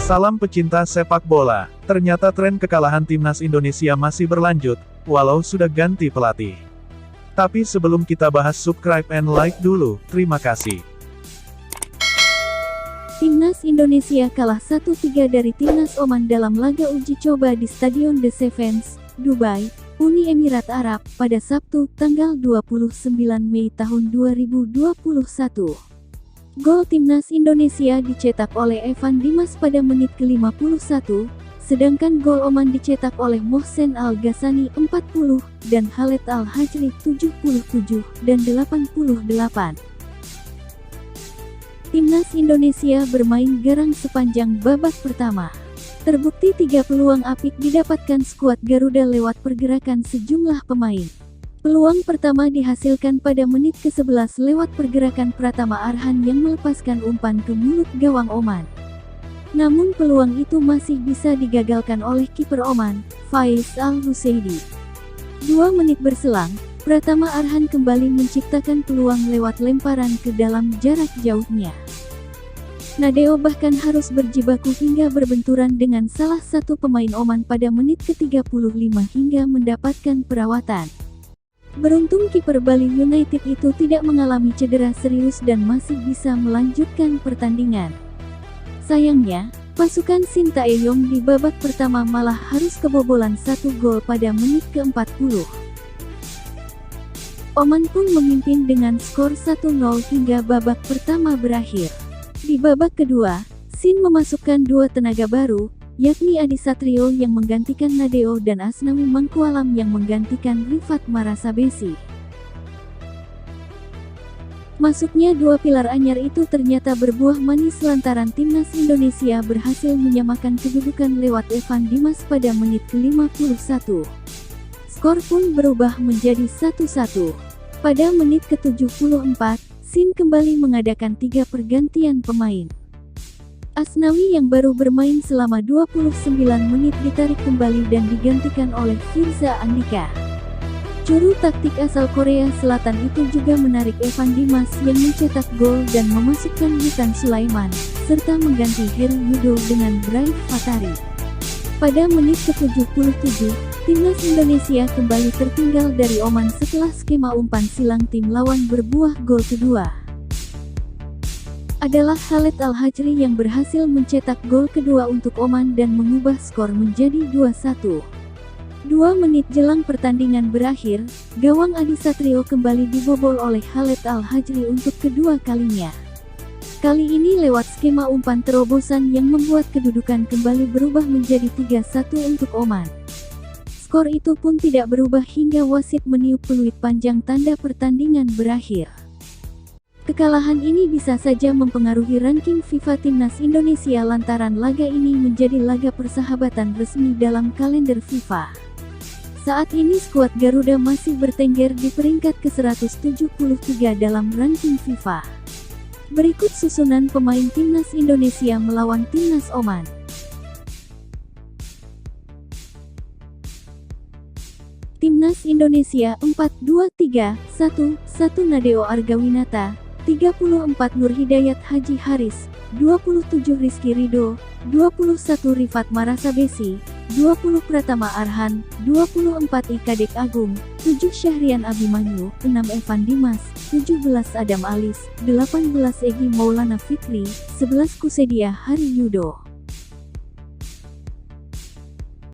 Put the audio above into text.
Salam pecinta sepak bola. Ternyata tren kekalahan timnas Indonesia masih berlanjut, walau sudah ganti pelatih. Tapi sebelum kita bahas, subscribe and like dulu, terima kasih. Timnas Indonesia kalah 1-3 dari Timnas Oman dalam laga uji coba di Stadion The Sevens, Dubai, Uni Emirat Arab, pada Sabtu, tanggal 29 Mei tahun 2021. Gol Timnas Indonesia dicetak oleh Evan Dimas pada menit ke-51, sedangkan gol Oman dicetak oleh Mohsen Al-Ghassani 40, dan Khaled Al-Hajri 77, dan 88. Timnas Indonesia bermain garang sepanjang babak pertama. Terbukti 3 peluang apik didapatkan skuad Garuda lewat pergerakan sejumlah pemain. Peluang pertama dihasilkan pada menit ke-11 lewat pergerakan Pratama Arhan yang melepaskan umpan ke mulut gawang Oman. Namun peluang itu masih bisa digagalkan oleh kiper Oman, Faiz Al-Husaidi. 2 menit berselang, Pratama Arhan kembali menciptakan peluang lewat lemparan ke dalam jarak jauhnya. Nadeo bahkan harus berjibaku hingga berbenturan dengan salah satu pemain Oman pada menit ke-35 hingga mendapatkan perawatan. Beruntung kiper Bali United itu tidak mengalami cedera serius dan masih bisa melanjutkan pertandingan. Sayangnya, pasukan Shin Tae-yong di babak pertama malah harus kebobolan 1 gol pada menit ke-40. Oman pun memimpin dengan skor 1-0 hingga babak pertama berakhir. Di babak kedua, Shin memasukkan 2 tenaga baru, yakni Adi Satrio yang menggantikan Nadeo dan Asnawi Mangkualam yang menggantikan Rifat Marasabesi. Masuknya 2 pilar anyar itu ternyata berbuah manis lantaran Timnas Indonesia berhasil menyamakan kedudukan lewat Evan Dimas pada menit ke-51. Skor pun berubah menjadi 1-1. Pada menit ke-74, Shin kembali mengadakan 3 pergantian pemain. Asnawi yang baru bermain selama 29 menit ditarik kembali dan digantikan oleh Firza Andika. Juru taktik asal Korea Selatan itu juga menarik Evan Dimas yang mencetak gol dan memasukkan Witan Sulaiman, serta mengganti Heru Yudo dengan Braif Fatari. Pada menit ke-77, Timnas Indonesia kembali tertinggal dari Oman setelah skema umpan silang tim lawan berbuah gol kedua. Adalah Khaled Al-Hajri yang berhasil mencetak gol kedua untuk Oman dan mengubah skor menjadi 2-1. 2 menit jelang pertandingan berakhir, gawang Adi Satrio kembali dibobol oleh Khaled Al-Hajri untuk kedua kalinya. Kali ini lewat skema umpan terobosan yang membuat kedudukan kembali berubah menjadi 3-1 untuk Oman. Skor itu pun tidak berubah hingga wasit meniup peluit panjang tanda pertandingan berakhir. Kekalahan ini bisa saja mempengaruhi ranking FIFA Timnas Indonesia lantaran laga ini menjadi laga persahabatan resmi dalam kalender FIFA. Saat ini skuad Garuda masih bertengger di peringkat ke-173 dalam ranking FIFA. Berikut susunan pemain Timnas Indonesia melawan Timnas Oman. Timnas Indonesia 4-2-3-1-1 Nadeo Argawinata 34 Nur Hidayat Haji Haris, 27 Rizky Ridho, 21 Rifat Marasabesi, 20 Pratama Arhan, 24 Ikadek Agung, 7 Syahrian Abimanyu, 6 Evan Dimas, 17 Adam Alis, 18 Egy Maulana Fikri, 11 Kusedia Hari Yudo.